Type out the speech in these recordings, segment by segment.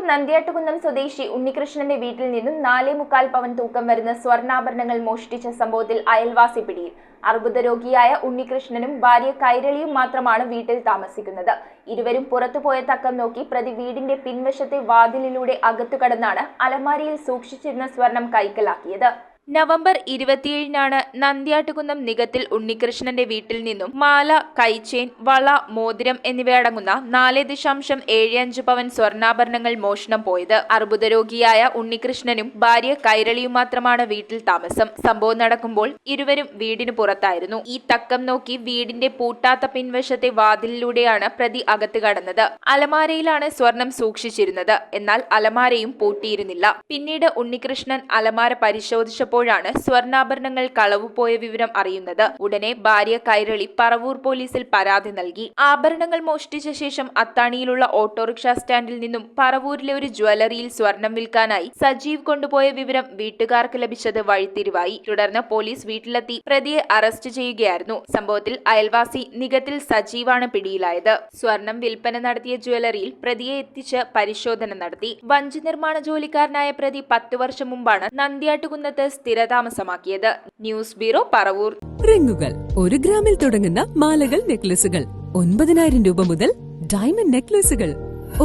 നന്ദ്യാട്ടുകുന്നം സ്വദേശി ഉണ്ണികൃഷ്ണന്റെ വീട്ടിൽ നിന്നും 4.25 പവൻ തൂക്കം വരുന്ന സ്വർണ്ണാഭരണങ്ങൾ മോഷ്ടിച്ച സംഭവത്തിൽ അയൽവാസി പിടിയിൽ. അർബുദ രോഗിയായ ഉണ്ണികൃഷ്ണനും ഭാര്യ കൈരളിയും മാത്രമാണ് വീട്ടിൽ താമസിക്കുന്നത്. ഇരുവരും പുറത്തുപോയ തക്കം നോക്കി പ്രതി വീടിന്റെ പിൻവശത്തെ വാതിലിലൂടെ അകത്തുകടന്നാണ് അലമാരിയിൽ സൂക്ഷിച്ചിരുന്ന സ്വർണം കൈക്കലാക്കിയത്. നവംബർ 27-നാണ് നന്ദ്യാട്ടുകുന്നം നികത്തിൽ ഉണ്ണികൃഷ്ണന്റെ വീട്ടിൽ നിന്നും മാല, കൈച്ചെയിൻ, വള, മോതിരം എന്നിവയടങ്ങുന്ന 4.75 പവൻ സ്വർണ്ണാഭരണങ്ങൾ മോഷണം പോയത്. അർബുദ രോഗിയായ ഉണ്ണികൃഷ്ണനും ഭാര്യ കൈരളിയും മാത്രമാണ് വീട്ടിൽ താമസം. സംഭവം നടക്കുമ്പോൾ ഇരുവരും വീടിന് പുറത്തായിരുന്നു. ഈ തക്കം നോക്കി വീടിന്റെ പൂട്ടാത്ത പിൻവശത്തെ വാതിലിലൂടെയാണ് പ്രതി അകത്ത് കടന്നത്. അലമാരയിലാണ് സ്വർണം സൂക്ഷിച്ചിരുന്നത്. എന്നാൽ അലമാരയും പൂട്ടിയിരുന്നില്ല. പിന്നീട് ഉണ്ണികൃഷ്ണൻ അലമാര പരിശോധിച്ചപ്പോൾ സ്വർണ്ണാഭരണങ്ങൾ കളവുപോയ വിവരം അറിയുന്നത്. ഉടനെ ഭാര്യ കൈരളി പറവൂർ പോലീസിൽ പരാതി നൽകി. ആഭരണങ്ങൾ മോഷ്ടിച്ച ശേഷം അത്താണിയിലുള്ള ഓട്ടോറിക്ഷ സ്റ്റാൻഡിൽ നിന്നും പറവൂരിലെ ഒരു ജ്വല്ലറിയിൽ സ്വർണം വിൽക്കാനായി സജീവ് കൊണ്ടുപോയ വിവരം വീട്ടുകാർക്ക് ലഭിച്ചത് വഴിത്തിരിവായി. തുടർന്ന് പോലീസ് വീട്ടിലെത്തി പ്രതിയെ അറസ്റ്റ് ചെയ്യുകയായിരുന്നു. സംഭവത്തിൽ അയൽവാസി നികത്തിൽ സജീവാണ് പിടിയിലായത്. സ്വർണം വിൽപ്പന നടത്തിയ ജ്വല്ലറിയിൽ പ്രതിയെ എത്തിച്ച് പരിശോധന നടത്തി. വഞ്ചി നിർമ്മാണ ജോലിക്കാരനായ പ്രതി 10 വർഷം മുമ്പാണ് നന്ദ്യാട്ടുകുന്നത്ത് സ്ഥിരതാമസമാക്കിയത്. News bureau, Paravur. റിങ്ങുകൾ 1 ഗ്രാമിൽ തുടങ്ങുന്ന മാലകൾ, നെക്ലസുകൾ 9,000 രൂപ മുതൽ ഡയമണ്ട് നെക്ലസുകൾ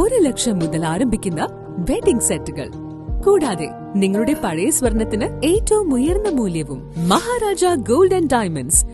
1 ലക്ഷം മുതൽ ആരംഭിക്കുന്ന വെഡിംഗ് സെറ്റുകൾ. കൂടാതെ നിങ്ങളുടെ പഴയ സ്വർണത്തിന് ഏറ്റവും ഉയർന്ന മൂല്യവും. Maharaja gold and diamonds,